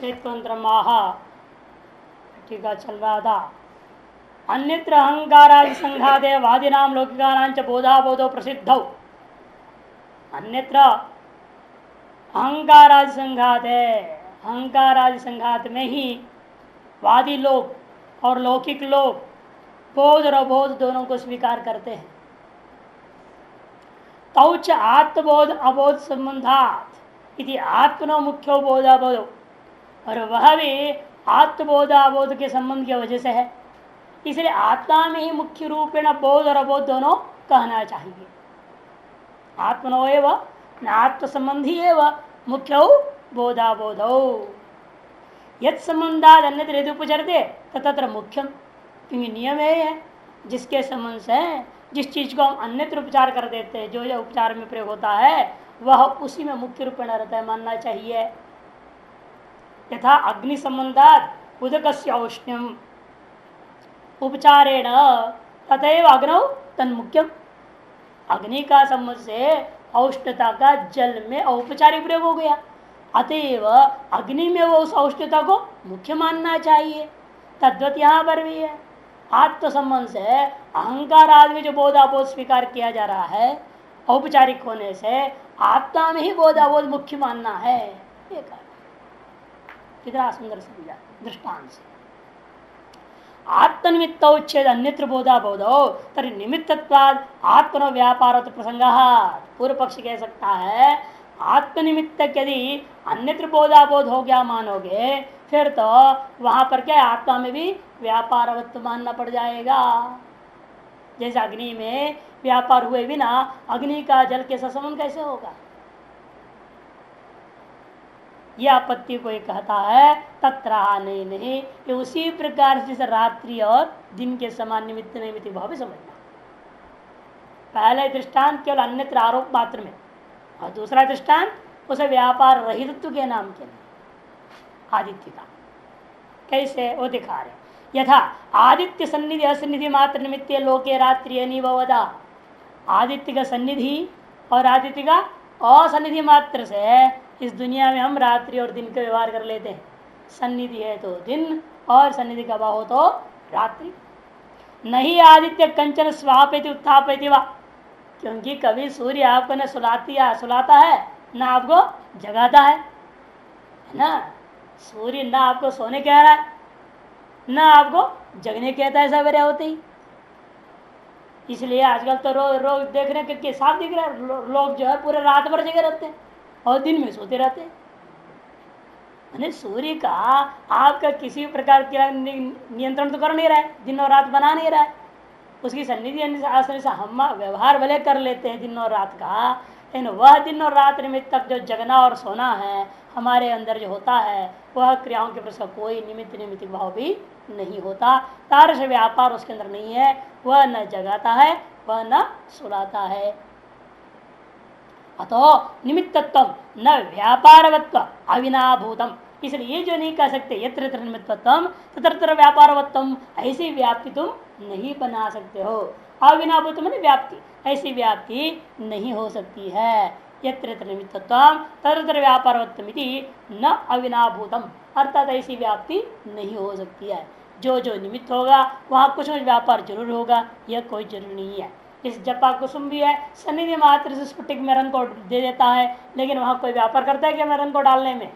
एक माह टीका चल रहा था। अन्यत्र अहंकारादि संघाते वादिनाम लौकिकानांच बोधाबोधो प्रसिद्धौ। अन्यत्र अहंकारादि संघात है, अहंकारादि संघात में ही वादी लोग और लौकिक लोग बोध और अबोध दोनों को स्वीकार करते हैं। तौच आत्मबोध अबोध संबंधात इति आत्मनो मुख्यो बोधाबोधो, और वह भी आत्मबोधाबोध के संबंध की वजह से है। इसलिए आत्मा में ही मुख्य रूपेण बोध और अबोध दोनों कहना चाहिए। आत्मनो एवं आत्म संबंधी एवं मुख्य बोधाबोधो यद संबंधाद अन्यत्र यदि उपचरते तत्र मुख्यम, क्योंकि नियम है जिसके संबंध से जिस चीज को हम अन्यत्र उपचार कर देते हैं, जो उपचार में प्रयोग होता है वह उसी में मुख्य रूप में रहता है, मानना चाहिए। यथा अग्नि संबंधात उदकस्य औष्ण्यम उपचारेण तथैव अग्नौ तन्मुख्यम। अग्नि का संबंध से औष्ण्यता का जल में औपचारिक प्रयोग हो गया, अतएव अग्नि में वो उस औष्ण्यता को मुख्य मानना चाहिए। तद्वत यहाँ पर भी है। आत्म संबंध से अहंकार आदि जो बोधाबोध स्वीकार किया जा रहा है, औपचारिक होने से आत्मा में ही बोधाबोध मुख्य मानना है। कितना सुंदर समझा दृष्टांत से। आत्मनिमित्त उच्छेद अन्यत्र बोधाबोधो तरी निमित्तत्वाद आत्मनो व्यापार प्रसंग। पूर्व पक्ष कह सकता है आत्मनिमित्त यदि अन्यत्र बोधाबोध हो गया मानोगे, फिर तो वहां पर क्या आत्मा में भी व्यापारवत्व मानना पड़ जाएगा। जैसे अग्नि में व्यापार हुए बिना अग्नि का जल के साथ संबंध कैसे होगा? यह आपत्ति कोई कहता है तत्र नहीं, कि उसी प्रकार से रात्रि और दिन के समान निमित्त निमित्त भाव भी समझना। पहले दृष्टांत केवल अन्यत्र आरोप मात्र में, और दूसरा दृष्टांत उसे व्यापार रहितत्व के नाम के लिए आदित्य का। कैसे वो दिखा रहे, यथा आदित्य सन्निधि असन्निधि मात्र निमित्त लोके रात्रि अनिभवदा। आदित्य का सन्निधि और आदित्य का असन्निधि मात्र से इस दुनिया में हम रात्रि और दिन का व्यवहार कर लेते हैं। सन्निधि है तो दिन और सन्निधि का भाव हो तो रात्रि। नहीं आदित्य कंचन स्वापयति उत्थापयति वा, क्योंकि कभी सूर्य आपको न सुलाता है न आपको जगाता है ना। सूर्य न आपको सोने कह रहा है न आपको जगने कहता है सवेरे होते ही। इसलिए आजकल तो रोज देखने के साफ दिख रहा है, लोग जो है पूरे रात भर जगे रहते हैं और दिन में सोते रहते हैं। सूर्य का आपका किसी प्रकार का नियंत्रण तो कर नहीं रहा है, दिन और रात बना नहीं रहा है। उसकी सन्निधि आश्रय से हम व्यवहार भले कर लेते हैं दिन और रात का, लेकिन वह दिन और रात निमित्त तक जो जगना और सोना है हमारे अंदर जो होता है, वह क्रियाओं के प्रति कोई निमित्त भाव भी नहीं होता। तारस व्यापार उसके अंदर नहीं है, वह न जगाता है वह न सुलाता है। अतो निमित्तत्व न व्यापारवत्व अविनाभूतम। इसलिए ये जो नहीं कह सकते यत्र यत्र निमित्तत्वम तत्र व्यापारवत्वम, ऐसी व्याप्ति तुम नहीं बना सकते हो। अविनाभूतम माने व्याप्ति, ऐसी व्याप्ति नहीं हो सकती है। यत्र यत्र निमित्तत्वम तत्र व्यापारवत्वमिति न अविनाभूतम, अर्थात ऐसी व्याप्ति नहीं हो सकती है। जो जो निमित्त होगा वहाँ कुछ व्यापार जरूर होगा, यह कोई जरूरी नहीं है। इस जपा कुसुम भी है, सन्निधि मात्र से स्फटिक में रंग को दे देता है, लेकिन वहां कोई व्यापार करता है क्या मैं रंग को डालने में?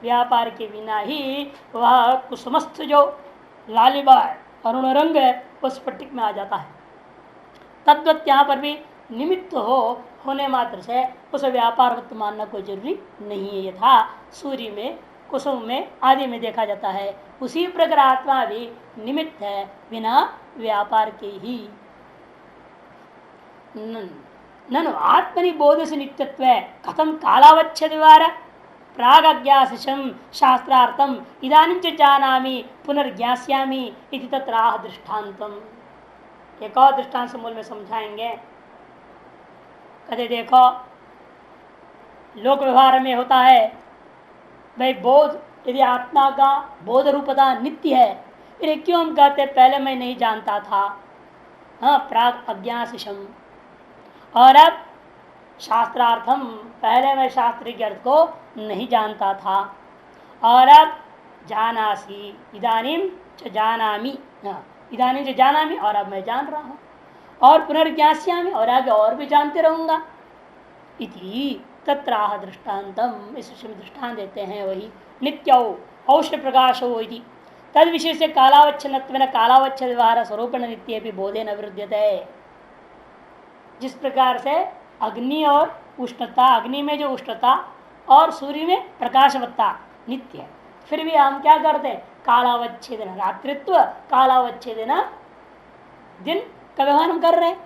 व्यापार के बिना ही वह कुसुमस्थ जो लालिबा है अरुण रंग है वो स्फटिक में आ जाता है। तद्वत यहाँ पर भी निमित्त होने मात्र से उस व्यापार मानना कोई जरूरी नहीं है। यथा सूर्य में कुसुम में आदि में देखा जाता है, उसी प्रकार आत्मा भी निमित्त है बिना व्यापार के ही। ननु आत्मनि बोध से नित्यत्व कथम कालावच्छेद द्वारा प्राग अज्ञासिशम शास्त्रार्थम इदानीं च जानामि पुनर्ज्ञास्यामि इति तत्राह दृष्टान्तम। एक और दृष्टांत मूल में समझाएंगे। कहते देखो लोक व्यवहार में होता है भाई बोध, यदि आत्मा का बोध रूपता नित्य है, फिर क्यों हम कहते पहले मैं नहीं जानता था। हाँ, प्राग अज्ञासिशम, और अब शास्त्रार्थम, पहले मैं शास्त्र के अर्थ को नहीं जानता था। और अब जानासी इदानीम च जानामि, इदानीम च जानामि और अब मैं जान रहा हूं, और पुनर्ज्ञास्यामि और आगे और भी जानते रहूंगा। इति तत्राह दृष्टान्तम, इस विषय में दृष्टांत देते हैं वही नित्यो औष्ण प्रकाशो इति तद विषय से कालावच्छिन्न कालावच्छ व्यवहार स्वरूपेण नित्य भी बोधे न विरुद्धते। जिस प्रकार से अग्नि और उष्णता, अग्नि में जो उष्णता और सूर्य में प्रकाशवत्ता नित्य है, फिर भी हम क्या करते हैं, कालावच्छेदन रात्रित्व कालावच्छेदन दिन का व्यवहार हम कर रहे हैं।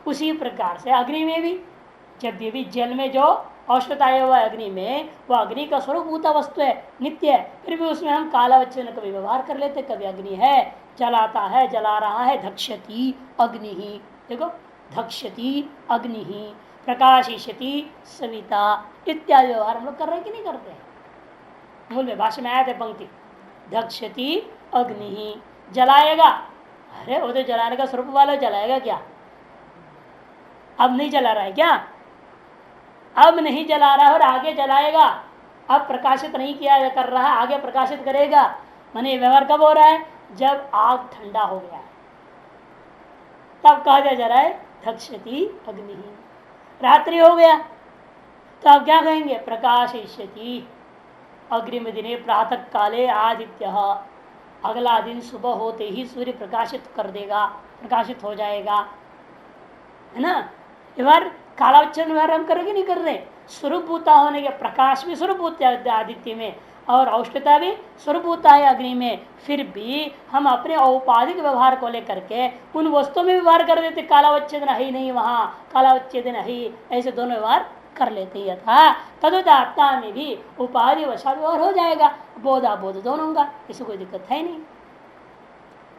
उसी प्रकार से अग्नि में भी जब भी जल में जो औष्णता आया हुआ अग्नि में, वह अग्नि का स्वरूप भूता वस्तु है, नित्य है, फिर भी उसमें हम कालावच्छेदन का व्यवहार कर लेते। कभी अग्नि है, जलाता है, जला रहा है, धक्ष्यति अग्नि ही, देखो धक्ष्यति अग्नि ही, प्रकाशिष्यति सविता इत्यादि व्यवहार हम लोग कर रहे हैं कि नहीं करते हैं। मूल में भाषा में आया था पंक्ति, धक्ष्यति अग्नि ही, जलाएगा। अरे वो तो जलाने का स्वरूप वाला, जलाएगा क्या? अब नहीं जला रहा है क्या? अब नहीं जला रहा है और आगे जलाएगा। अब प्रकाशित नहीं किया कर रहा है, आगे प्रकाशित करेगा। माने व्यवहार कब हो रहा है? जब आग ठंडा हो गया, तब कहा जा रहा है धक्ष्यति अग्नि ही। रात्रि हो गया तो आप क्या कहेंगे? प्रकाशिष्यति अग्रिम दिने प्रातः काले आदित्य, अगला दिन सुबह होते ही सूर्य प्रकाशित कर देगा, प्रकाशित हो जाएगा, है ना। व्यवहार कालावच्छेदन व्यवहार हम करेंगे नहीं कर रहे। स्वरूपभूता होने के, प्रकाश भी स्वरूपभूत आदित्य में और औष्णता भी स्वरूपभूता है अग्नि में, फिर भी हम अपने औपाधिक व्यवहार को लेकर के उन वस्तुओं में व्यवहार कर देते। कालावच्छेदन है ही नहीं, वहां कालावच्छेदन है, ऐसे दोनों व्यवहार कर लेते। यथा तद्वत आत्मा में भी उपाधि वशा व्यवहार हो जाएगा, बोधा बोध दोनों का, इसे कोई दिक्कत है नहीं।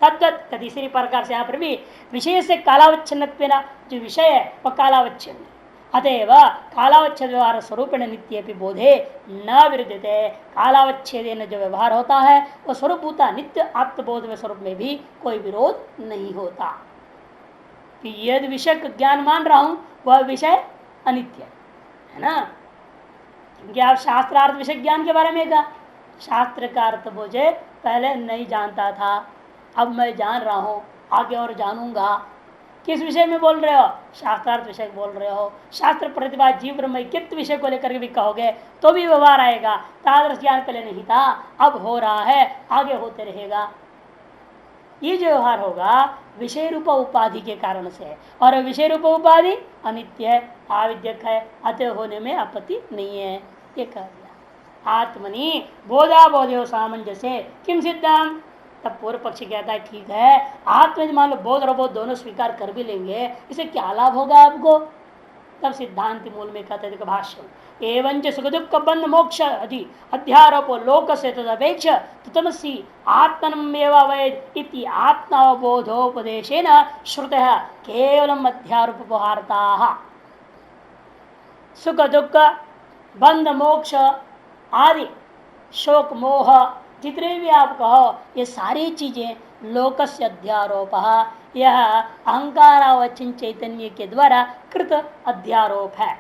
तद्वत तीसरी प्रकार से यहाँ पर भी विषय से कालावच्छिन्न जो विषय है वह कालावच्छिन्न, अतएव कालावच्छेद व्यवहार स्वरूपेण नित्य बोधे न विरुद्धते। कालावच्छेदेन जो व्यवहार होता है वह स्वरूपभूता नित्य आत्मबोध में स्वरूप में भी कोई विरोध नहीं होता। कि यदि विषय ज्ञान मान रहा हूं वह विषय अनित्य है ना, क्योंकि आप शास्त्रार्थ विषय ज्ञान के बारे में कहा, शास्त्र का अर्थ मुझे पहले नहीं जानता था, अब मैं जान रहा हूं, आगे और जानूंगा। किस विषय में बोल रहे हो? शास्त्रार्थ विषय बोल रहे हो। शास्त्र प्रतिभा जीव ब्रह्म कित विषय को लेकर के भी कहोगे तो भी व्यवहार आएगा। तादृश ज्ञान पहले नहीं था, अब हो रहा है, आगे होते रहेगा। ये जो व्यवहार होगा विषय रूप उपाधि के कारण से, और विषय रूप उपाधि अनित्य है, आविद्यक है, अतः होने में आपत्ति नहीं है। ये कह दिया। आत्मनि बोधा बोधो सामंजस्य किम सिद्धांत। तब पूर्व पक्षी कहता है ठीक है, आत्म मान लो बोध और बोध दोनों स्वीकार कर भी लेंगे, इसे क्या लाभ होगा आपको? तब सिद्धांत मूल में कहते हैं भाष्य एवं सुख दुख बंध मोक्ष अधि अध्यारोपो लोक से तदपेक्ष तमसी आत्मनमेव वेद इति आत्मावबोधोपदेशेन श्रुतः केवलम अध्यारोपहारता। सुख दुख बंध मोक्ष आदि शोक मोह जितने भी आप कहो, ये सारी चीजें लोकस्य अध्यारोप, यह अहंकारावचिन चैतन्य के द्वारा कृत अध्यारोप है।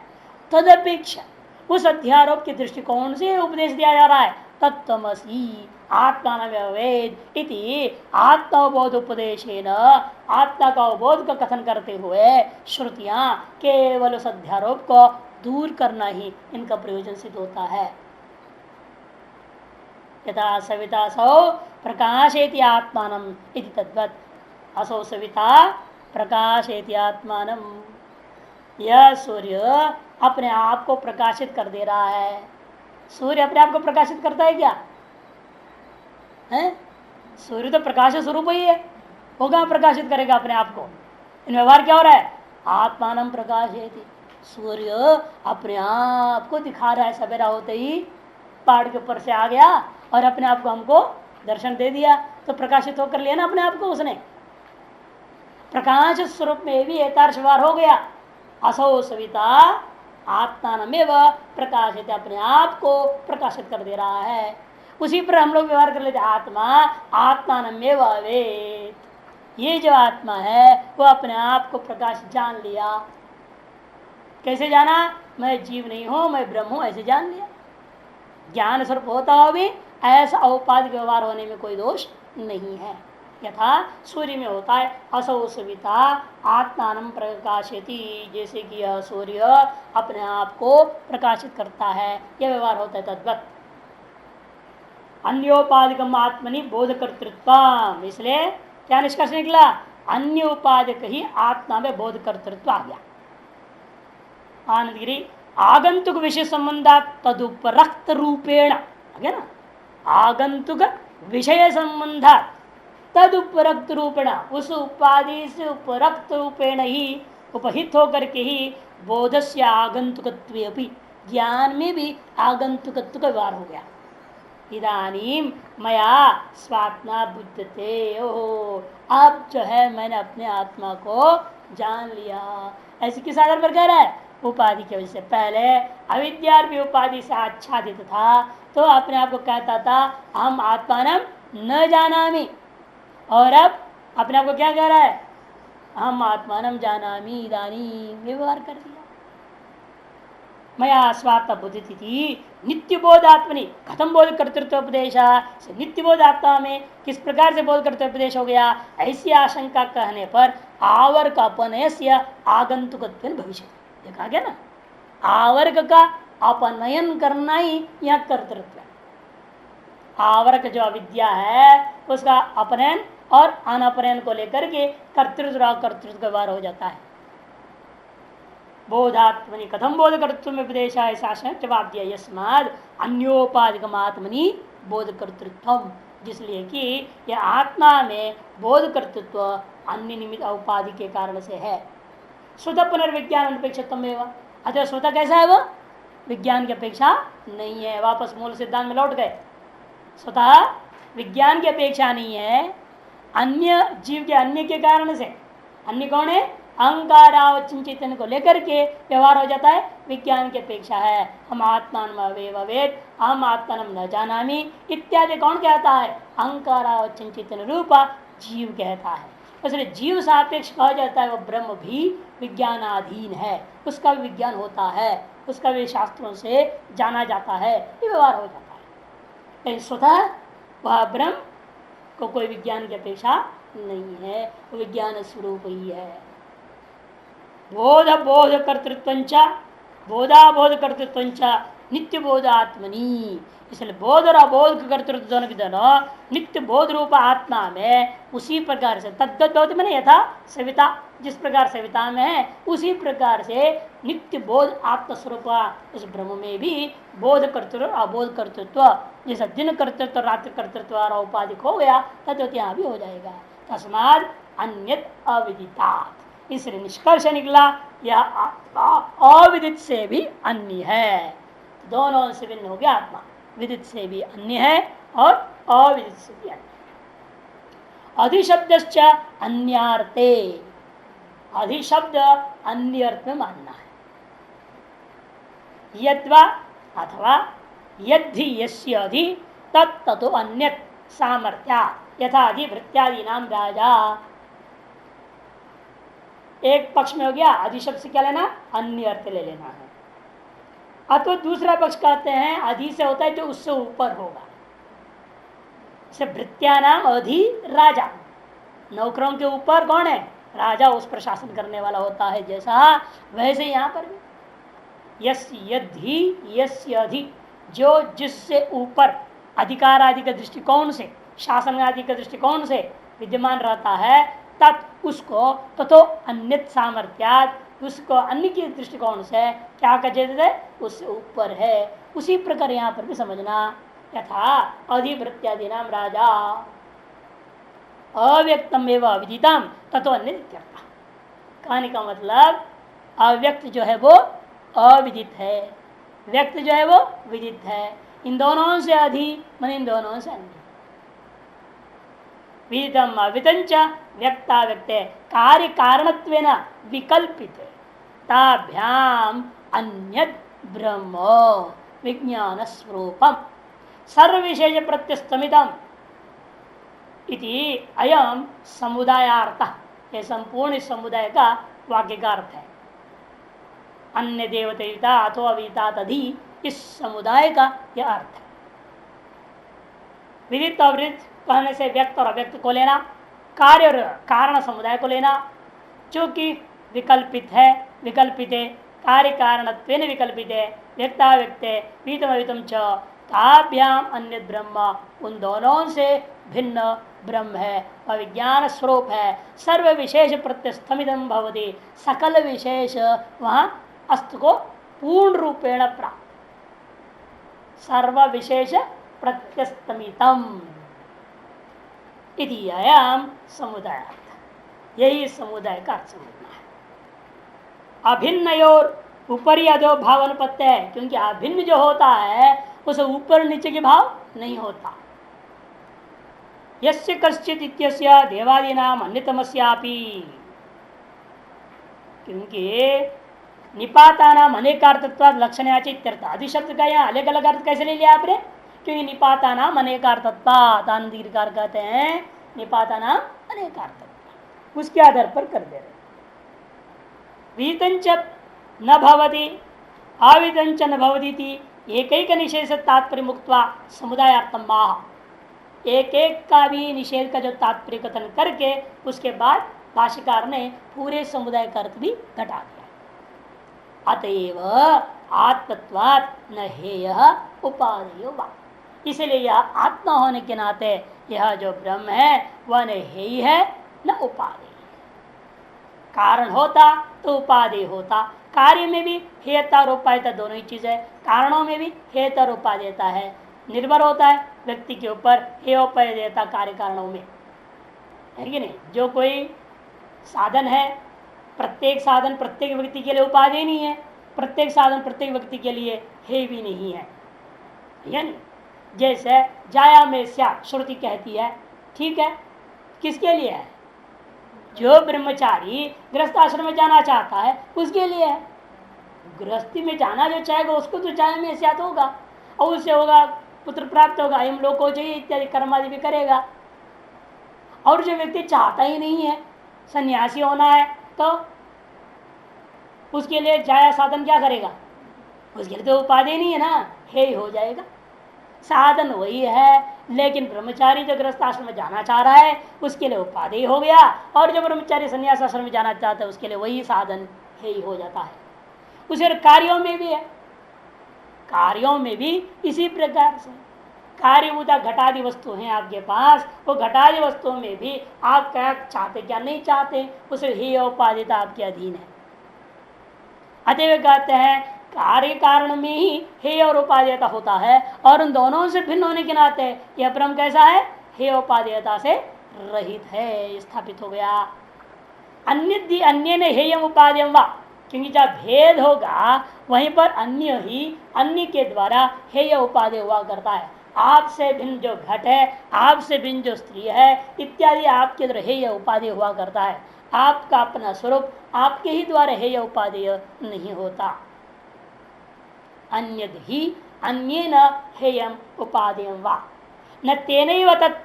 तदपेक्षा उस अध्यारोप के दृष्टिकोण से उपदेश दिया जा रहा है तत्त्वमसि आत्मानमेवेद इति आत्मबोध उपदेशेन, आत्मा का अवबोध का कथन करते हुए श्रुतियां केवल उस अध्यारोप को दूर करना ही इनका प्रयोजन सिद्ध होता है। यथा सविता सौ प्रकाशेति आत्मानम इति तद्वत् असौ सविता प्रकाशेति आत्मानम। यह सूर्य अपने आप को प्रकाशित कर दे रहा है। सूर्य अपने आप को प्रकाशित करता है क्या? है? सूर्य तो प्रकाश स्वरूप ही है, वो कहाँ प्रकाशित करेगा अपने आप को? इन व्यवहार क्या हो रहा है? आत्मानम प्रकाशेति, सूर्य अपने आप को दिखा रहा है। सवेरा होते ही पहाड़ के ऊपर से आ गया और अपने आप को हमको दर्शन दे दिया, तो प्रकाशित होकर लिया ना अपने आप को उसने। प्रकाश स्वरूप में भी यथार्थ व्यवहार हो गया। असौ सविता आत्मानमेव प्रकाशित, अपने आप को प्रकाशित कर दे रहा है। उसी पर हम लोग व्यवहार कर लेते, आत्मा आत्मानमेव वेद। ये जो आत्मा है वो अपने आप को प्रकाश जान लिया। कैसे जाना? मैं जीव नहीं हूं, मैं ब्रह्म हूं, ऐसे जान लिया। ज्ञान स्वरूप होता हुआ भी ऐसा औपाधिक व्यवहार होने में कोई दोष नहीं है। यथा सूर्य में होता है असौ सविता आत्मान प्रकाशयति, जैसे कि यह सूर्य अपने आप को प्रकाशित करता है, यह व्यवहार होता है। तद्वत अन्योपाधिकम आत्मनि बोध कर्तृत्व, इसलिए क्या निष्कर्ष निकला, अन्य उपाधिक ही आत्मा में बोध कर्तृत्व आ गया। आनंदगिरी आगंतुक विषय संबंधा तदुपरक्त रूपेण, है ना, आगंतुक विषय संबंधा तदुपरक्त रूपेण, उस उपाधि से उपरक्त रूपेण ही उपहित होकर के ही बोधस्य आगंतुकत्वे अपि, ज्ञान में भी आगंतुकत्व का व्यवहार हो गया। इदानीम मया स्वात्मा बुद्धते, ओहो अब जो है मैंने अपने आत्मा को जान लिया। ऐसे किस आधार पर कह रहा है, उपाधि की वजह से। पहले अविद्या भी उपाधि से आच्छादित था, तो अपने आप को कहता था हम आत्मानम न जानामि, और अब अपने आप को क्या कह रहा है, हम आत्मानम जानामि इदानी, व्यवहार कर दिया। मया स्वात्म बुद्धि नित्य बोधात्मनि खत्म बोध कर्तृत्व उपदेश, नित्य बोध आत्मा में किस प्रकार से बोध कर्तृत्व उपदेश हो गया, ऐसी आशंका कहने पर आवर्क अपनयस्य आगंतुकत्व भविष्य। देखा गया ना, आवर्ग का अपनयन करना ही यह कर्तृत्व है। आवर्ग जो अविद्या है उसका अपनयन और अनपनयन को लेकर के कर्तृत्व और कर्तृत्व का व्यवहार हो जाता है। बोधात्मनि कथम बोध कर्तृत्व में उपदेश जवाब दिया, यस्माद अन्योपाधिकम आत्मनि बोध कर्तृत्व, जिसलिए कि यह आत्मा में बोध कर्तृत्व अन्य निमित्त उपाधि के कारण से है। स्वतः पुनर्विज्ञान अनपेक्षितम एवं, अतः स्वतः कैसा है, वो विज्ञान की अपेक्षा नहीं है। वापस मूल सिद्धांत में लौट गए, स्वतः विज्ञान की अपेक्षा नहीं है, अन्य जीव के अन्य के कारण से। अन्य कौन है, अहंकार चेतन को लेकर के व्यवहार हो जाता है, विज्ञान की अपेक्षा है। हम आत्मान वेद हम आत्मान न जानामि इत्यादि कौन कहता है, अहंकार चेतन रूप जीव कहता है। इसलिए जीव सापेक्ष कहा जाता है, वह ब्रह्म भी विज्ञानाधीन है, उसका भी विज्ञान होता है, उसका भी शास्त्रों से जाना जाता है, ये व्यवहार हो जाता है। लेकिन स्वतः वह ब्रह्म को कोई विज्ञान की अपेक्षा नहीं है, वो विज्ञान स्वरूप ही है। बोध बोध कर्तृत्व बोधा बोध कर्तृत्व नित्य बोध आत्मनि, इसलिए बोध और अबोध कर्तृत्व दोनों की दोनों नित्य बोध रूप आत्मा में उसी प्रकार से तद्गत मैंने यथा सविता, जिस प्रकार सविता में है उसी प्रकार से नित्य बोध आत्मस्वरूप उस ब्रह्म में भी बोध कर्तृत्व और अबोध कर्तृत्व, जैसा दिन कर्तृत्व रात्रि कर्तृत्व और औपाधिक हो गया तद्वत यहाँ भी हो जाएगा। तस्माद अन्यत अविदिता, इसलिए निष्कर्ष निकला यह आत्मा अविदित से भी अन्य है। दोनों से भिन्न हो गया आत्मा, विदित से भी अन्य है और अविदित से भी अन्य। अधिशब्द अन्यार्थे, अधिशब्द अन्य अर्थ में मानना है। यद्वा अथवा यद्धि यस्य अधि तत्तो अन्यत् सामर्थ्या यथा अधिभृत्यादि नाम राजा। एक पक्ष में हो गया, अधिशब्द से क्या लेना, अन्य अर्थ ले लेना है। अथवा दूसरा पक्ष कहते हैं अधि से होता है जो उससे ऊपर होगा, जैसे भृत्या नाम अधि राजा, नौकरों के ऊपर कौन है, राजा, उस पर शासन करने वाला होता है। जैसा वैसे यहाँ पर भी यस्य अधि, जो जिससे ऊपर अधिकार आदि के दृष्टिकोण से, शासन आदि के दृष्टिकोण से विद्यमान रहता है, तत् उसको तथो अन्यत सामर्थ्यात, उसको अन्य के दृष्टिकोण से क्या कहते थे, उससे ऊपर है। उसी प्रकार यहाँ पर भी समझना, यथा अधिभृत्यादि नाम राजा अव्यक्तम एवं अविदितम तथो अन्य। कहने का मतलब अव्यक्त जो है वो अविदित है, व्यक्त जो है वो विदित है। इन दोनों से अधि मन इन दोनों से अन्य। विदितम अविदितंच व्यक्ता व्यक्ते कार्य कारणत्वेन विकल्पित ताभ्याम अन्यद ब्रह्म विज्ञान स्वरूपम सर्वविशेष प्रत्यस्तमितम इति अयम समुदायार्थ, यह संपूर्ण समुदाय का वाक्य का अर्थ है। अन्य देवता अथो अविता तधि इस समुदाय का यह अर्थ है। विदित और विदित कहने से व्यक्त और अव्यक्त को लेना, कार्य और कारण समुदाय को लेना, जो कि विकल्पित है, विकल्पित है, कार्य कारणत्वेन विकल्पित है, व्यक्ता व्यक्त वीतम अवितम च ताभ्याम अन्य ब्रह्म, उन दोनों से भिन्न ब्रह्म है, वह विज्ञान स्वरूप है। सर्व विशेष प्रत्यस्तमिदम भवति, सकल विशेष वहां अस्त को पूर्ण रूपेण प्राप्त, सर्व विशेष प्रत्यस्तमितम इति अयम समुदाय, यही समुदाय का अर्थ समझना है। अभिन्न और ऊपरी अधो भाव अनुपत्य है, क्योंकि अभिन्न जो होता है उसे ऊपर नीचे के भाव नहीं होता। यस्य कश्चित इत्यस्य देवादि नाम अन्यतमस्यापि, क्योंकि निपाता नाम अनेकार्थत्वाद लक्षण्याचित्यर्थ, आदि शब्द का यहाँ अलग अलग अर्थ कैसे ले लिया आपने? क्योंकि निपाता नाम अनेकार्थत्वाद, आनंदीकार कहते हैं निपाता नाम अनेकार्थत्वाद, उसके आधार पर कर दे रहे। वीतंच न भवति आवितंच न भवति एक एक निषेध तात्पर्य मुक्त्वा समुदायार्थम माह, एक एक का भी निषेध का जो तात्पर्य कथन करके उसके बाद भाष्यकार ने पूरे समुदाय का अर्थ भी घटा दिया। अतएव आत्मत्वात् न हेय उपादेयो वा, इसलिए यह आत्मा होने के नाते यह जो ब्रह्म है वह न हेय है न उपादेय। कारण होता तो उपादेय होता, कार्य में भी हेयता और उपादेयता दोनों ही चीज है, कारणों में भी हेयता और उपादेयता है, निर्भर होता है व्यक्ति के ऊपर हेय उपादेयता कार्य कारणों में, है कि नहीं? जो कोई साधन है, प्रत्येक साधन प्रत्येक व्यक्ति के लिए उपादेय नहीं है, प्रत्येक साधन प्रत्येक व्यक्ति के लिए हेय भी नहीं है, यानी जैसे जाया में स्यात् श्रुति कहती है, ठीक है, किसके लिए है? जो ब्रह्मचारी गृहस्थ आश्रम में जाना चाहता है उसके लिए है। गृहस्थी में जाना जो चाहेगा उसको तो जाया में स्यात् होगा, और उससे होगा पुत्र प्राप्त होगा, हम लोग को चाहिए इत्यादि कर्मादि भी करेगा। और जो व्यक्ति चाहता ही नहीं है, सन्यासी होना है, तो उसके लिए जाया साधन क्या करेगा? उसके लिए तो उपादेय नहीं है ना, हेय हो जाएगा। साधन वही है, लेकिन ब्रह्मचारी जो गृहस्थ आश्रम में जाना चाह रहा है उसके लिए उपादेय हो गया, और जो ब्रह्मचारी संन्यास आश्रम में जाना चाहता है उसके लिए वही साधन हेय हो जाता है। उसे कार्यों में भी है, कार्यों में भी इसी प्रकार से कार्यभूता घटादि वस्तु हैं आपके पास, वो घटादि वस्तुओं में भी आप क्या चाहते क्या नहीं चाहते, उसे हेय उपादेयता आपके अधीन है। अतएव कहते हैं कार्य कारण में ही हेय और उपादेयता होता है, और उन दोनों से भिन्न होने के नाते यह ब्रह्म कैसा है? हेय उपादेयता से रहित है, स्थापित हो गया। अन्य अन्य ने हेयम उपादेयम वा, क्योंकि जब भेद होगा वहीं पर अन्य ही अन्य के द्वारा हेय उपादेय हुआ करता है। आपसे भिन्न जो घट है, आपसे भिन्न जो स्त्री है इत्यादि आपके द्वारा हेय उपादेय हुआ करता है। आपका अपना स्वरूप आपके ही द्वारा हेय उपादेय नहीं होता। अन्यद ही अन्येन हेयम उपादेयम वा न तेनैव तत्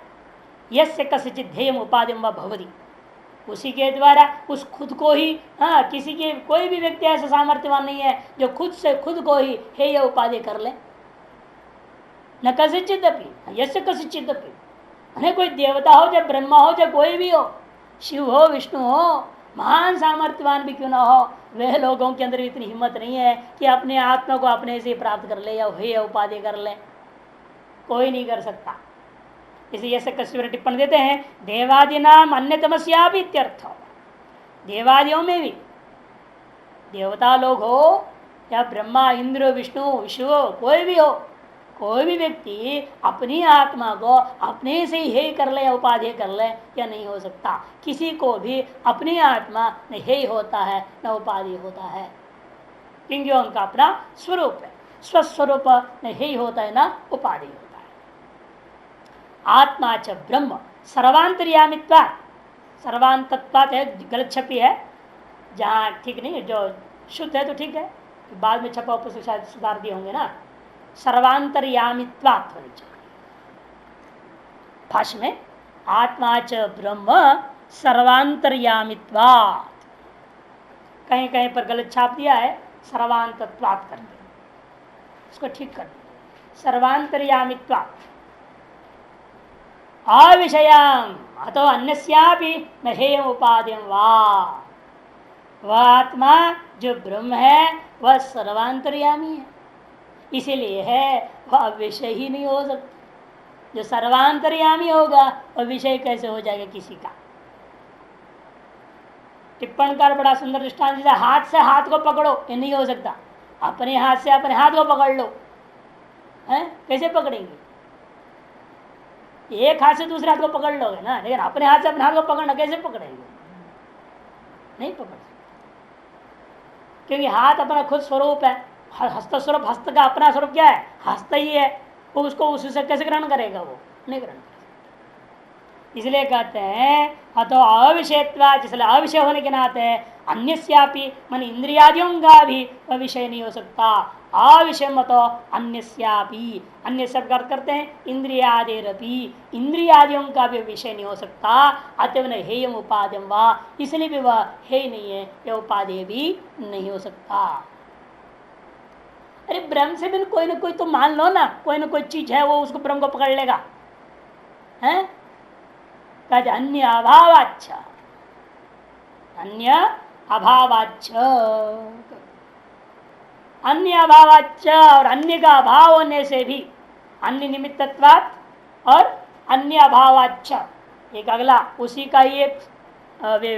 यस्य कस्यचित् हेयम उपादेयम वा भवति, उसी के द्वारा उस खुद को ही, हाँ, किसी के कोई भी व्यक्ति ऐसा सामर्थ्यवान नहीं है जो खुद से खुद को ही हेय उपादेय कर ले। न कस्यचिदपि यस्य कस्यचिदपि, अने कोई देवता हो, चाहे ब्रह्मा हो, चाहे कोई भी हो, शिव हो, विष्णु हो, महान सामर्थ्यवान भी क्यों ना हो, वे लोगों के अंदर इतनी हिम्मत नहीं है कि अपने आत्मा को अपने से प्राप्त कर ले या हेय उपादेय कर ले, कोई नहीं कर सकता। इसलिए ऐसे कश्यप टिप्पणी देते हैं देवादि नाम अन्यतमस्या भी इत्यर्थ, देवादियों में भी देवता लोग हो या ब्रह्मा इंद्र विष्णु विष्णु कोई भी हो, कोई भी व्यक्ति अपनी आत्मा को अपने से ही हेय कर ले या उपादेय कर ले, या नहीं हो सकता। किसी को भी अपनी आत्मा न हेय होता है न उपादेय होता है, क्योंकि उनका अपना स्वरूप है, स्वस्वरूप न हेय होता है न उपादेय होता है। आत्मा च ब्रह्म सर्वांतर्यामित्वा, सर्वांतत्वात् है, गलत छपी है, जहाँ ठीक नहीं है, जो शुद्ध है तो ठीक है, बाद में छपा पुस्तक शायद सुधार दिए होंगे ना, सर्वांतर्यामित्वात् होनी चाहिए भाष्य में। आत्मा च ब्रह्म सर्वांतर्यामित्वात्, कहीं कहीं पर गलत छाप दिया है सर्वांतत्वात् करके, उसको ठीक कर सर्वांतर्यामित्वा अविषयाम अतो अन्यस्यापि न हेयम उपाधिम वह आत्मा जो ब्रह्म है वह सर्वांतर्यामी है, इसीलिए है वह विषय ही नहीं हो सकता। जो सर्वांतर्यामी होगा वह विषय कैसे हो जाएगा किसी का। टिप्पणकार बड़ा सुंदर दृष्टांत दिया, हाथ से हाथ को पकड़ो, ये नहीं हो सकता। अपने हाथ से अपने हाथ को पकड़ लो, हैं कैसे पकड़ेंगे? एक हाथ से दूसरे हाथ को पकड़ लोगे ना, लेकिन अपने हाथ से अपने हाथ को पकड़ना कैसे पकड़ेंगे? नहीं पकड़ सकते, क्योंकि हाथ अपना खुद स्वरूप है। हस्त स्वरूप, हस्त का अपना स्वरूप क्या है? हस्त ही है। वो उसको उससे कैसे ग्रहण करेगा? वो नहीं ग्रहण करेगा। इसलिए कहते हैं अतो अविषयत्वा, जिसलिए अविषय होने के नाते अन्यस्यापि मन इंद्रियादियों का भी विषय नहीं हो सकता। अविषय मतो अन्यस्यापि, अन्य शब्द अर्थ करते हैं इंद्रियादेरपि, इंद्रियादियों का भी विषय नहीं हो सकता। अतएव न हेयम उपाधिम वा, इसलिए भी वह हे नहीं है, यह उपाधि भी नहीं हो सकता। अरे ब्रह्म से भी कोई ना कोई तो मान लो ना, कोई ना कोई चीज है वो उसको ब्रह्म को पकड़ लेगा, है? कहते अन्य अभावाच्छ, अन्य अभावाच्छ, अन्य अभावाच्छ, और अन्य का अभाव होने से भी, अन्य निमित्तत्वात् और अन्य अभावाच्छ, एक अगला उसी का ही एक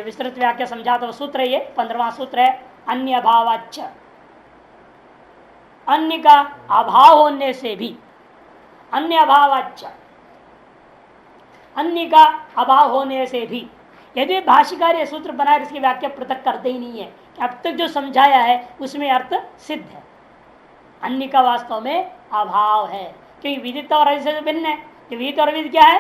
विस्तृत व्याख्या समझाता सूत्र है, ये 15वां सूत्र है। अन्य अभावाच्छ, अन्य का अभाव होने से भी, अन्य अभावाच्छ, अन्य का अभाव होने से भी, यदि भाष्यकार ये सूत्र बनाए इसकी व्याख्या पृथक करते ही नहीं है कि अब तक जो समझाया है उसमें अर्थ सिद्ध है। अन्य का वास्तव में अभाव है, क्योंकि विदित और अविदित से भिन्न है। विदित और अविदित क्या है?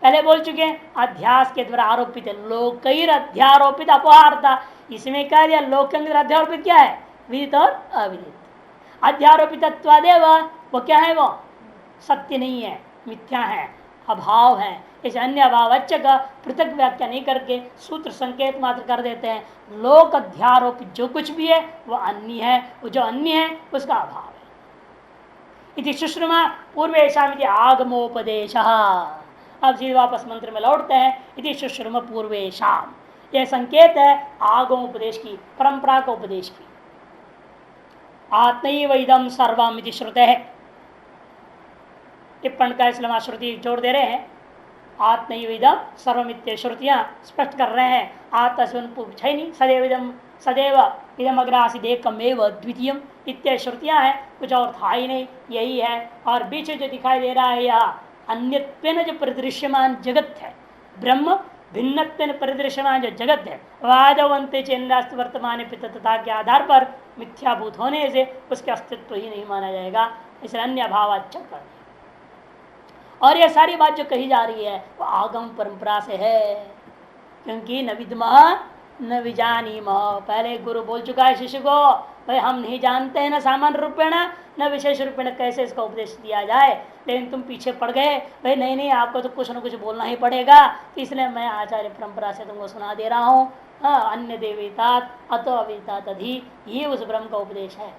पहले बोल चुके हैं, अध्यास के द्वारा आरोपित है। लोकैर अध्यारोपित अपहारता, इसमें कह दिया लोक के अंदर अध्यारोपित क्या है? विदित और अविदित। अध्यारोपितत्वादेव वो क्या है? वो सत्य नहीं है, मिथ्या है, अभाव है। इस अन्य अभावच्च का पृथक व्याख्या नहीं करके सूत्र संकेत मात्र कर देते हैं। लोक अध्यारोपित जो कुछ भी है वह अन्य है, वो जो अन्य है उसका अभाव है। इति सुश्रुमा पूर्वेशाम आगमोपदेश। अब सीधे वापस मंत्र में लौटते हैं। इति सुश्रुम पूर्वेशाम, यह संकेत है आगमोपदेश की, परंपरा का उपदेश की। आत्मैव इदं सर्वम इति श्रुते है। टिप्पण का इसलिए श्रुति जोड़ दे रहे हैं। आत्मैव इदं सर्वमित्य श्रुतियां स्पष्ट कर रहे हैं। आत्मा से पूछा ही नहीं, सदैव इदम, सदैव इदम अग्रासिद एकमेव द्वितीयम इत्य श्रुतियां हैं, कुछ और था ही नहीं, यही है। और बीच जो दिखाई दे रहा है यह अन्यत्वेन जो परिदृश्यमान जगत है, ब्रह्म भिन्नत्वेन परिदृश्यमान जो जगत है, वादवंते चेन्द्रास्त वर्तमान पितृता के आधार पर मिथ्याभूत होने से उसके अस्तित्व ही नहीं माना जाएगा। इसलिए अन्य अभाव अच्छा कर। और यह सारी बात जो कही जा रही है वो आगम परंपरा से है, क्योंकि न विद्मः न विजानीमः, पहले गुरु बोल चुका है शिष्य को, भाई हम नहीं जानते हैं न सामान्य रूपेण न विशेष रूपेण कैसे इसका उपदेश दिया जाए, लेकिन तुम पीछे पड़ गए, भाई नहीं नहीं आपको तो कुछ न कुछ बोलना ही पड़ेगा, इसलिए मैं आचार्य परंपरा से तुमको सुना दे रहा हूँ। अन्य देवीतात अतो अवितात अधि, ये उस ब्रह्म का उपदेश है।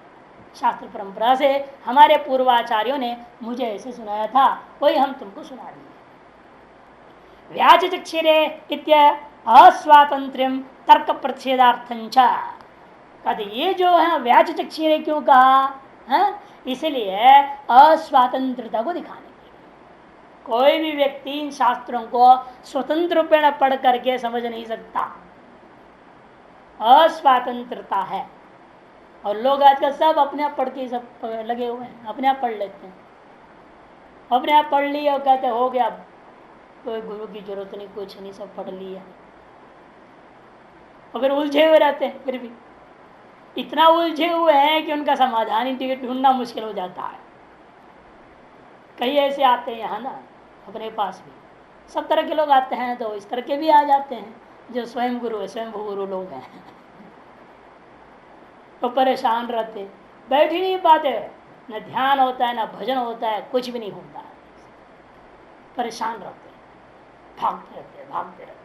शास्त्र परंपरा से हमारे पूर्वाचार्यों ने मुझे ऐसे सुनाया था, वही हम तुमको सुना रहे हैं। व्याचक्षिरे इत्य अस्वातंत्र्यम तर्क प्रतिषेधार्थं च, कहते ये जो है व्याचक्षिरे क्यों कहा है? इसलिए अस्वातंत्रता को दिखाने के लिए। कोई भी व्यक्ति इन शास्त्रों को स्वतंत्र रूपेण पढ़ करके समझ नहीं सकता, अस्वातंत्रता है। और लोग आजकल सब अपने आप पढ़ के सब लगे हुए हैं, अपने आप पढ़ लेते हैं, अपने आप पढ़ लिया और कहते हो गया, कोई गुरु की जरूरत नहीं, कुछ नहीं, सब पढ़ लिया। और फिर उलझे हुए रहते हैं, फिर भी इतना उलझे हुए हैं कि उनका समाधान ही ढूंढना मुश्किल हो जाता है। कई ऐसे आते हैं यहाँ ना अपने पास भी, सब तरह के लोग आते हैं, तो इस तरह के भी आ जाते हैं जो स्वयं गुरु है, स्वयं गुरु लोग हैं, तो परेशान रहते, बैठ ही नहीं पाते, न ध्यान होता है न भजन होता है, कुछ भी नहीं होता है, परेशान रहते, भागते रहते।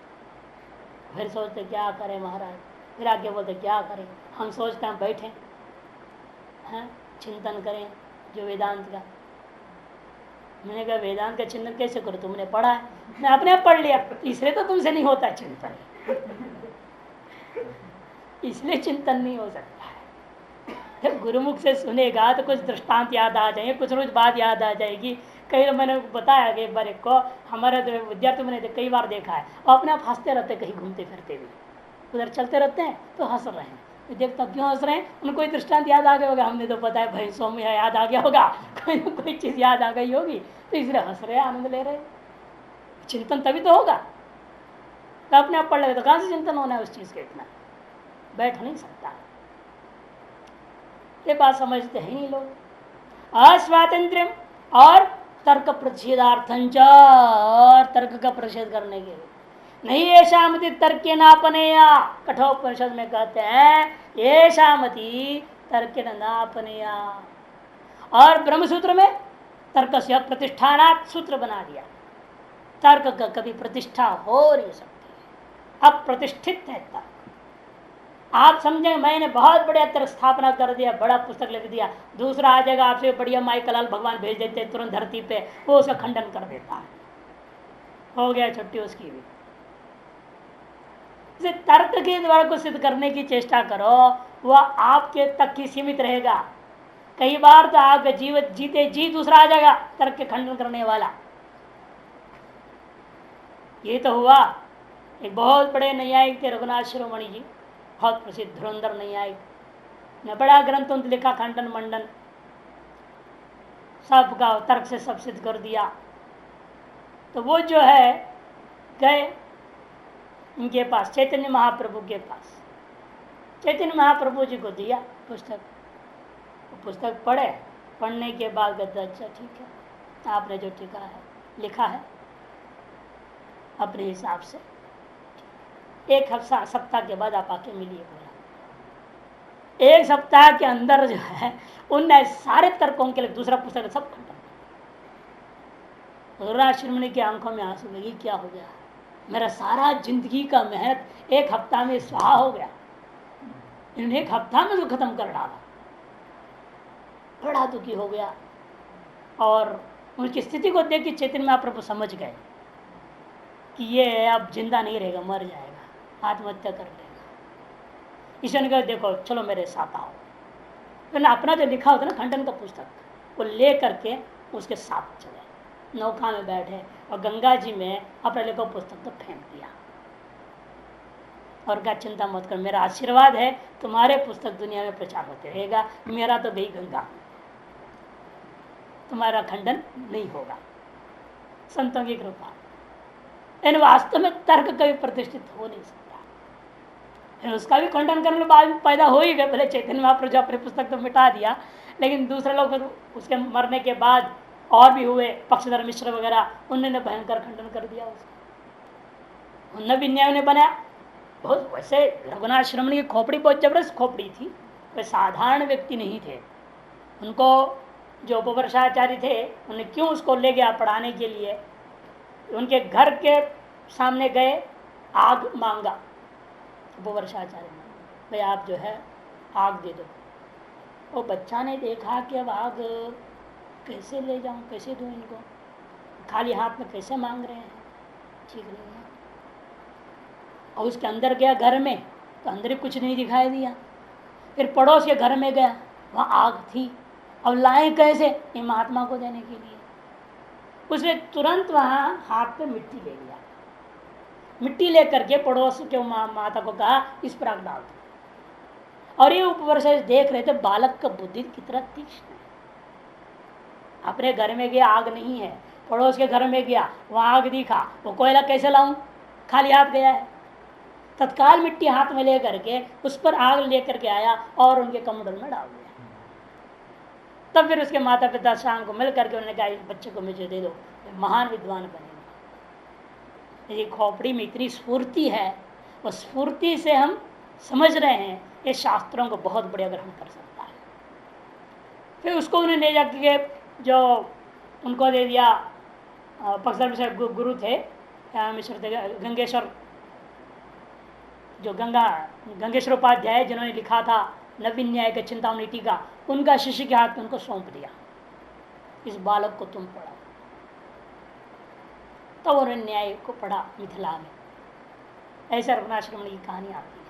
फिर सोचते क्या करें महाराज, फिर आगे बोलते क्या करें। हम सोचते हैं बैठे हैं, चिंतन करें, जो वेदांत का। मैंने कहा वेदांत का चिंतन कैसे करो, तुमने पढ़ा है? मैं अपने आप पढ़ लिया, इसलिए तो तुमसे नहीं होता चिंतन, इसलिए चिंतन नहीं हो सकता है। जब गुरुमुख से सुनेगा तो कुछ दृष्टांत याद आ जाएंगे, कुछ रोज बात याद आ जाएगी। कई मैंने बताया कि एक बार एक को हमारे तो विद्यार्थी मैंने कई बार देखा है, वो अपने आप हंसते रहते, कहीं घूमते फिरते भी उधर चलते रहते हैं तो हंस रहे हैं। तो देखता क्यों हंस रहे हैं, उनको कोई दृष्टांत याद आ गया होगा, हमने तो पता है भैंसों में याद आ गया होगा, कोई ना कोई चीज याद आ गई होगी, तो इसलिए हंस रहे, आनंद ले रहे। चिंतन तभी तो होगा, तो अपने आप पढ़ लेगा, तो कहां से चिंतन होना है उस चीज का, इतना बैठ नहीं सकता। ये बात समझते हैं नहीं लोग। अस्वातंत्र्य और तर्क प्रतिषेधार्थं च, और तर्क का प्रतिषेध करने के लिए नहीं, ये शामति तर्क नापनया, कठोपनिषद में कहते हैं ये शामति तर्क नापनया। और ब्रह्म सूत्र में तर्क से प्रतिष्ठानात् सूत्र बना दिया, तर्क का कभी प्रतिष्ठा हो नहीं सकती, अब प्रतिष्ठित है तर्क। आप समझेंगे मैंने बहुत बढ़िया तर्क स्थापना कर दिया, बड़ा पुस्तक लिख दिया, दूसरा आ जाएगा आपसे बढ़िया माइकलाल भगवान भेज देते हैं तुरंत धरती पे, वो उसका खंडन कर देता है, हो गया छुट्टी उसकी भी। तर्क के द्वारा को सिद्ध करने की चेष्टा करो, वह आपके तक ही सीमित रहेगा। कई बार तो आपके जीवन जीते जी दूसरा आ जाएगा तर्क के खंडन करने वाला। ये तो हुआ, एक बहुत बड़े न्यायिक थे रघुनाथ शिरोमणि जी, बहुत प्रसिद्ध धुरंधर न्यायिक ने बड़ा ग्रंथ लिखा, खंडन मंडन सब का तर्क से सब सिद्ध कर दिया। तो वो जो है गए इनके पास, चैतन्य महाप्रभु के पास, चैतन्य महाप्रभु जी को दिया पुस्तक, पुस्तक पढ़े, पढ़ने के बाद कहते अच्छा ठीक है, आपने जो टीका है लिखा है अपने हिसाब से, एक सप्ताह के बाद आप आके मिलिए। बोला एक सप्ताह के अंदर जो है उनने सारे तर्कों के लिए दूसरा पुस्तक सब खत्म। शिरोमणि की आंखों में आंसू लगी, क्या हो गया, मेरा सारा जिंदगी का मेहनत एक हफ्ता में स्वाहा हो गया, इन्होंने एक हफ्ता में तो खत्म कर डाला। बड़ा दुखी हो गया, और उनकी स्थिति को देख के चैतन्य महाप्रभु समझ गए कि ये अब जिंदा नहीं रहेगा, मर जाएगा, आत्महत्या कर लेगा। ईश्वर ने कहा देखो चलो मेरे साथ आओ। तो अपना जो लिखा होता ना खंडन का पुस्तक, वो ले करके उसके साथ चले, नौका में बैठे और गंगा जी में अपना लिखा पुस्तक तो फेंक दिया, और क्या चिंता मत कर, मेरा आशीर्वाद है तुम्हारे पुस्तक दुनिया में प्रचार होते रहेगा, मेरा तो गई गंगा, तुम्हारा खंडन नहीं होगा, संतों की कृपा। इन वास्तव में तर्क कभी प्रतिष्ठित हो नहीं सकता, उसका भी खंडन करने के बाद पैदा हो ही गए। पहले चैतन्य महाप्रभु अपने पुस्तक तो मिटा दिया, लेकिन दूसरे लोग उसके मरने के बाद और भी हुए, पक्षधर मिश्र वगैरह, उन्होंने भयंकर खंडन कर दिया उसका। उन विन्याय ने बनाया बहुत, वैसे रघुनाथ शिरोमणि की खोपड़ी बहुत जबरदस्त खोपड़ी थी, वे साधारण व्यक्ति नहीं थे। उनको जो उपवर्षाचार्य थे उन्हें क्यों उसको ले गया पढ़ाने के लिए, उनके घर के सामने गए, आग मांगा उपवर्षाचार्य ने, भाई आप जो है आग दे दो। वो बच्चा ने देखा कि अब आग कैसे ले जाऊं, कैसे दूं इनको, खाली हाथ में कैसे मांग रहे हैं, ठीक नहीं है। और उसके अंदर गया घर में, तो अंदर ही कुछ नहीं दिखाई दिया। फिर पड़ोस के घर में गया, वहाँ आग थी, अब लाए कैसे ये महात्मा को देने के लिए। उसने तुरंत वहाँ हाथ पे मिट्टी ले लिया, मिट्टी लेकर के पड़ोस के माता को कहा इस पर आग डाल दो। और ये उपवर्ष देख रहे थे बालक का बुद्धि कितना तीक्ष्ण है। अपने घर में गया आग नहीं है, पड़ोस के घर में गया वहाँ आग दिखा, वो कोयला कैसे लाऊं, खाली हाथ गया है। तत्काल मिट्टी हाथ में ले करके उस पर आग लेकर के आया और उनके कमंडल में डाल दिया। तब फिर उसके माता पिता शाम को मिल करके उन्होंने कहा इस बच्चे को मुझे दे दो, महान विद्वान बनेगा। ये खोपड़ी में इतनी स्फूर्ति है, उस स्फूर्ति से हम समझ रहे हैं ये शास्त्रों को बहुत बढ़िया ग्रहण कर सकता है। फिर उसको उन्हें ले जाके जो उनको दे दिया, पक्षधर गुरु थे मिश्र थे, गंगेश्वर, जो गंगेश्वर उपाध्याय जिन्होंने लिखा था नवीन न्याय का चिंतामणि टीका, उनका शिष्य के हाथ में उनको सौंप दिया। इस बालक को तुम पढ़ाओ। तो उन्होंने न्याय को पढ़ा मिथिला में। ऐसा रघुनाश्रमण की कहानी आती है।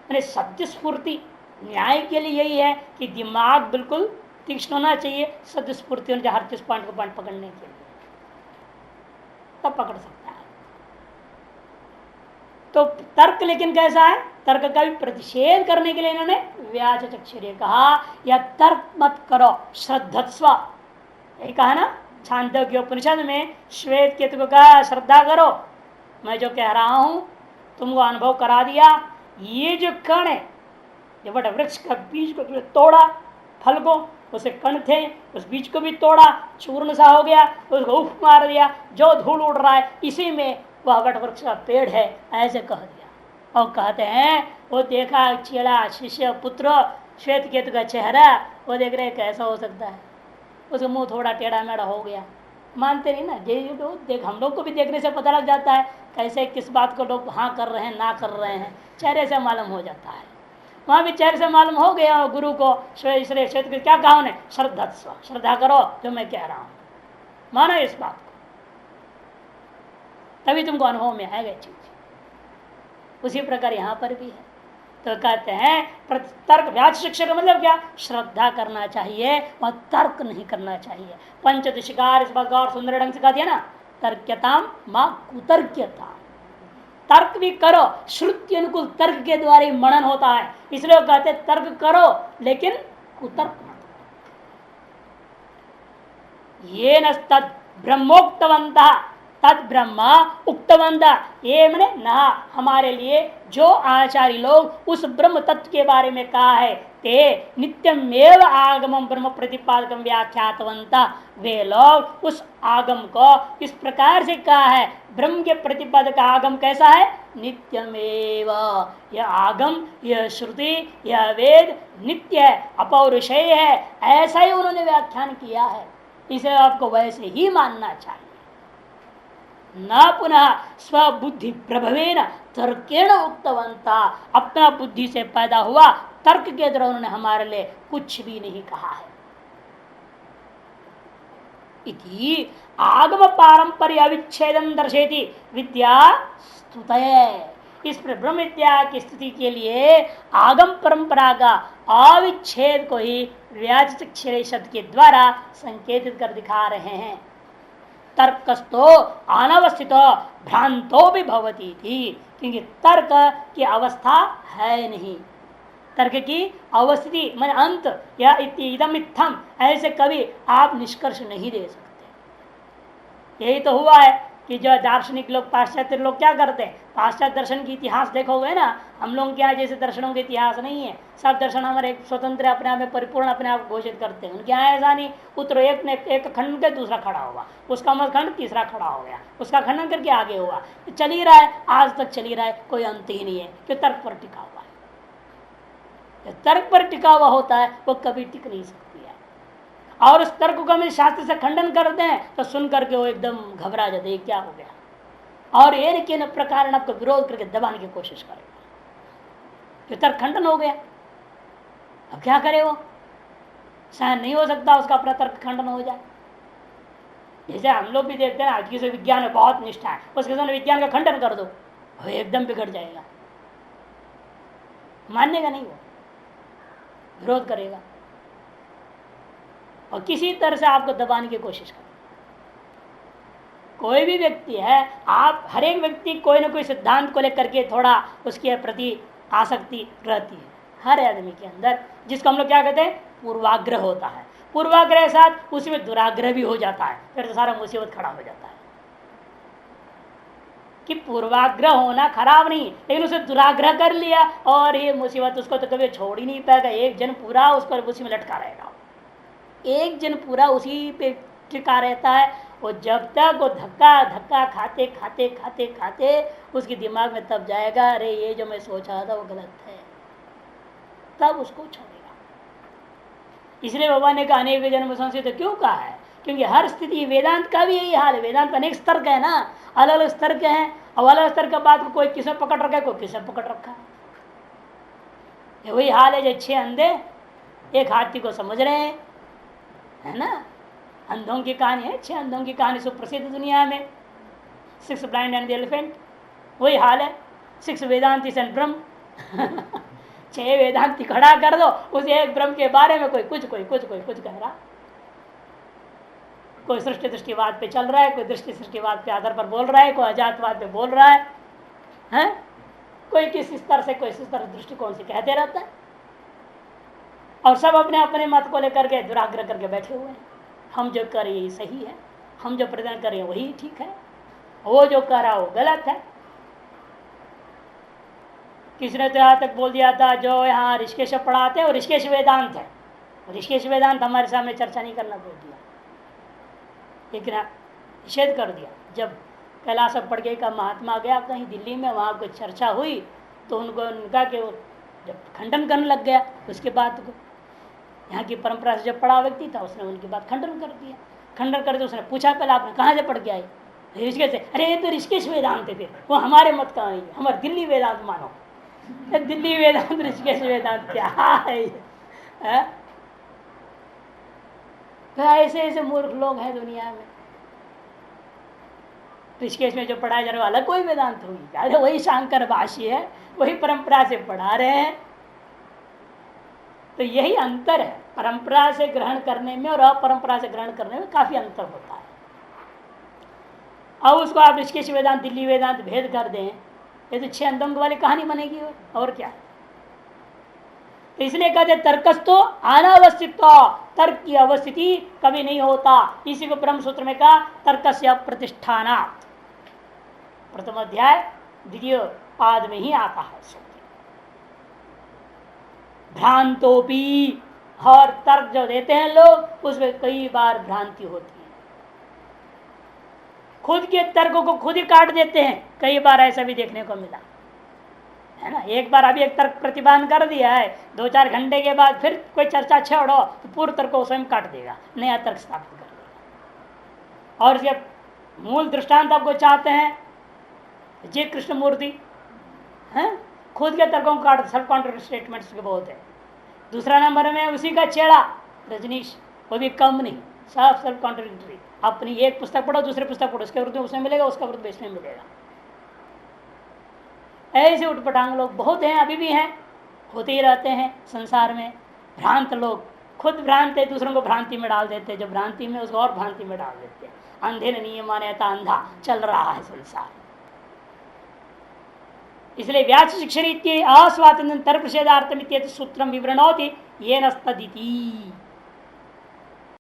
मैंने सत्य स्फूर्ति न्याय के लिए यही है कि दिमाग बिल्कुल तीक्ष्ण होना चाहिए, सत्य स्फूर्ति होनी चाहिए हर चीज पॉइंट को पॉइंट पकड़ने के लिए, तब पकड़ सकता है। तो तर्क लेकिन कैसा है, तर्क का भी प्रतिषेध करने के लिए इन्होंने व्याचक्षर्य कहा, या तर्क मत करो श्रद्धस्व, यही कहा ना छांदोग्य उपनिषद में। श्वेत केतु को कहा श्रद्धा करो, मैं जो कह रहा हूं तुमको अनुभव करा दिया। ये जो कण है, ये बड़ा वृक्ष का बीज को तोड़ा, फल को, उसे कण थे, उस बीज को भी तोड़ा, चूर्ण सा हो गया, उसको उफ मार दिया, जो धूल उड़ रहा है इसी में वह वट वृक्ष का पेड़ है, ऐसे कह दिया। और कहते हैं वो देखा चेला शिष्य पुत्र श्वेत केतु का चेहरा, वो देख रहे कैसा हो सकता है, उसका मुंह थोड़ा टेढ़ा मेढ़ा हो गया। मानते नहीं ना, जो देख हम लोग को भी देखने से पता लग जाता है कैसे किस बात को लोग हाँ कर रहे हैं ना कर रहे हैं, चेहरे से मालूम हो जाता है। वहां भी चेहरे से मालूम हो गया गुरु को, इसलिए क्षेत्र क्या कहा उन्हें, श्रद्धास्व, श्रद्धा करो जो मैं कह रहा हूं, मानो इस बात को, तभी तुमको अनुभव में आएगा चीज। उसी प्रकार यहां पर भी है। तो कहते हैं तर्क व्याच शिक्षा का मतलब क्या, श्रद्धा करना चाहिए, वह तर्क नहीं करना चाहिए। पंचदशिकार इस बात और सुंदर ढंग से कहा दिया ना, तर्क्यताम मां कुतर्क्यता, तर्क भी करो, श्रुति अनुकूल तर्क के द्वारा ही मनन होता है, इसलिए कहते तर्क करो लेकिन कुतर्क मत। ये न तद ब्रह्मोक्तवंता, तद ब्रह्मा उक्तवंता, ये मैंने ना हमारे लिए जो आचार्य लोग उस ब्रह्म तत्व के बारे में कहा है, ते नित्यमेव आगमम ब्रह्म प्रतिपादकम व्याख्यातवंता, वे लोग उस आगम को इस प्रकार से कहा है, ब्रह्म के प्रतिपादक आगम कैसा है, नित्यमेव, यह आगम, यह श्रुति, यह वेद नित्य है, अपौरुषेय है, ऐसा ही उन्होंने व्याख्यान किया है, इसे आपको वैसे ही मानना चाहिए। न पुनः स्वबुद्धि प्रभवेन तर्केण उक्तवंता, अपना बुद्धि से पैदा हुआ तर्क के द्वारा उन्होंने हमारे लिए कुछ भी नहीं कहा है। इति आगम पारंपर्य अविच्छेदम दर्शेति विद्या स्तुतये, इस ब्रह्म विद्या की स्थिति के लिए आगम परंपरा का अविच्छेद को ही व्याचक्षर शब्द के द्वारा संकेतित कर दिखा रहे हैं। तर्कस्तो अनवस्थित भ्रांतो भी भवती थी, क्योंकि तर्क की अवस्था है नहीं, तर्क की अवस्थिति मन अंत या इदम इत्थम, ऐसे कभी आप निष्कर्ष नहीं दे सकते। यही तो हुआ है कि जो दार्शनिक लोग पाश्चात्य लोग क्या करते हैं, पाश्चात्य दर्शन की इतिहास देखोगे ना, हम लोगों के यहाँ जैसे दर्शनों के इतिहास नहीं है, सब दर्शन हमारे एक स्वतंत्र अपने आप में परिपूर्ण अपने आप घोषित करते हैं। उनके यहाँ ऐसा नहीं, उत्तर एक ने एक खंडन के दूसरा खड़ा हुआ, उसका मत खंड तीसरा खड़ा हो गया, उसका खंडन करके आगे हुआ, चल ही रहा है, आज तक चल ही रहा है, कोई अंत ही नहीं है, क्यों तर्क पर टिका हुआ है। तर्क पर टिका हुआ होता है वो कभी टिक नहीं सकती है, और उस तर्क को हम शास्त्र से खंडन करते हैं तो सुन करके वो एकदम घबरा जाते हैं, क्या हो गया, और एक के प्रकार आपको विरोध करके दबाने की कोशिश करेगा, तो तर्क खंडन हो गया। अब क्या करे वो, सहन नहीं हो सकता उसका अपना तर्क खंडन हो जाए। जैसे हम लोग भी देखते हैं आज किसी विज्ञान में बहुत निष्ठा है, उसके सामने विज्ञान का खंडन कर दो, वो एकदम बिगड़ जाएगा, मानने का नहीं, वो विरोध करेगा और किसी तरह से आपको दबाने की कोशिश करेगा। कोई भी व्यक्ति है, आप हर एक व्यक्ति कोई ना कोई सिद्धांत को लेकर के थोड़ा उसके प्रति आसक्ति रहती है हर आदमी के अंदर, जिसको हम लोग क्या कहते हैं, पूर्वाग्रह होता है। पूर्वाग्रह के साथ उसी में दुराग्रह भी हो जाता है, फिर तो सारा मुसीबत खड़ा हो जाता है। कि पूर्वाग्रह होना खराब नहीं, लेकिन उसे दुराग्रह कर लिया और ये मुसीबत उसको तो कभी छोड़ ही नहीं पाएगा, एक जन पूरा उसको उसी में लटका रहेगा, एक जन पूरा उसी पे टिका रहता है। वो जब तक वो धक्का धक्का खाते खाते खाते खाते उसके दिमाग में तब जाएगा, अरे ये जो मैं सोच रहा था वो गलत है, तब उसको छोड़ेगा। इसलिए भगवान ने कहा अनेक जन्म संशय तो क्यों कहा है, क्योंकि हर स्थिति, वेदांत का भी यही हाल है। वेदांत अनेक स्तर के है ना, अलग अलग स्तर के हैं, और अलग स्तर के बात को कोई किसे पकड़ रखा है, कोई किसे पकड़ रखा है। वही हाल है जो 6 अंधे एक हाथी को समझ रहे हैं, है ना, अंधों की कहानी है, 6 अंधों की कहानी सुप्रसिद्ध दुनिया में। 6 ब्लाइंड एंड द एलिफेंट, वही हाल है। 6 वेदांती एंड ब्रह्म 6 वेदांती खड़ा कर दो, उस एक ब्रह्म के बारे में कोई कुछ कह रहा। कोई सृष्टि दृष्टिवाद पे चल रहा है, कोई दृष्टि सृष्टिवाद के आधार पर बोल रहा है, कोई अजातवाद पे बोल रहा है? कोई किस स्तर से कोई इस तरह दृष्टिकोण से कहते रहता है, और सब अपने अपने मत को लेकर के दुराग्रह करके बैठे हुए हैं। हम जो कर यही सही है, हम जो प्रदान करें वही ठीक है, वो जो कर रहा वो गलत है। किसी ने तो यहाँ तक बोल दिया था, जो यहाँ ऋषिकेश पढ़ाते हैं वो ऋषिकेश वेदांत है। ऋषिकेश वेदांत हमारे सामने चर्चा नहीं करना बोल दिया, लेकिन निषेध कर दिया। जब कैलाश पड़गे का महात्मा गया कहीं दिल्ली में, वहाँ कोई चर्चा हुई तो उनका कि वो जब खंडन करने लग गया, उसके बाद यहाँ की परंपरा से जब पढ़ा व्यक्ति था उसने उनकी बात खंडन कर दिया। खंडन करते उसने पूछा पहले आपने कहाँ से पढ़ के आई? ऋषिकेश से। अरे ये तो ऋषिकेश वेदांत है, फिर वो हमारे मत का नहीं है, हमारे दिल्ली वेदांत मानो। दिल्ली वेदांत ऋषिकेश वेदांत क्या है? तो ऐसे ऐसे मूर्ख लोग हैं दुनिया में। ऋषिकेश में जो पढ़ाया जा रहा है अलग कोई वेदांत होगी, अरे वही शांकर भाष्य है, वही परंपरा से पढ़ा रहे हैं। तो यही अंतर है, परंपरा से ग्रहण करने में और अपरंपरा से ग्रहण करने में काफी अंतर होता है। अब उसको आप ऋषिकेश वेदांत दिल्ली वेदांत भेद कर दें, ये तो 6 अंतंग वाली कहानी बनेगी और क्या। तो इसलिए कहते तर्कस्तो अनावस्थित, तर्क की अवस्थिति कभी नहीं होता। इसी को ब्रह्म सूत्र में कहा तर्कस्य प्रतिष्ठानात्, प्रथम अध्याय 2 पाद में ही आता है। भ्रांतोपी, और तर्क जो देते हैं लोग उसमें कई बार भ्रांति होती है, खुद के तर्कों को खुद ही काट देते हैं। कई बार ऐसा भी देखने को मिला है ना। एक बार अभी एक तर्क प्रतिपादन कर दिया है, 2-4 घंटे के बाद फिर कोई चर्चा छोड़ो तो पूर्व तर्क को स्वयं काट देगा, नया तर्क स्थापित कर देगा। और जब मूल दृष्टांत आपको चाहते हैं, जी कृष्णमूर्ति हैं, खुद के तर्कों को काट, सेल्फ कॉन्ट्रडिक्टरी स्टेटमेंट्स के बहुत है। दूसरा नंबर में उसी का चेड़ा रजनीश, वो भी कम नहीं, सब सेल्फ कॉन्ट्रडिक्टरी। अपनी एक पुस्तक पढ़ो, दूसरे पुस्तक पढ़ो, उसके विरुद्ध उसमें मिलेगा, उसका विरुद्ध इसमें मिलेगा। ऐसे उठपटांग लोग बहुत हैं, अभी भी हैं, होते ही रहते हैं संसार में। भ्रांत लोग खुद भ्रांत है, दूसरों को भ्रांति में डाल देते हैं, जो भ्रांति में उसको और भ्रांति में डाल देते हैं। अंधे ने नियम माने था, अंधा चल रहा है संसार। इसलिए व्यास शिक्षण अस्वातंत्र तर्क निषेधार्थम सूत्रम विवरण होती ये नस्तदिति।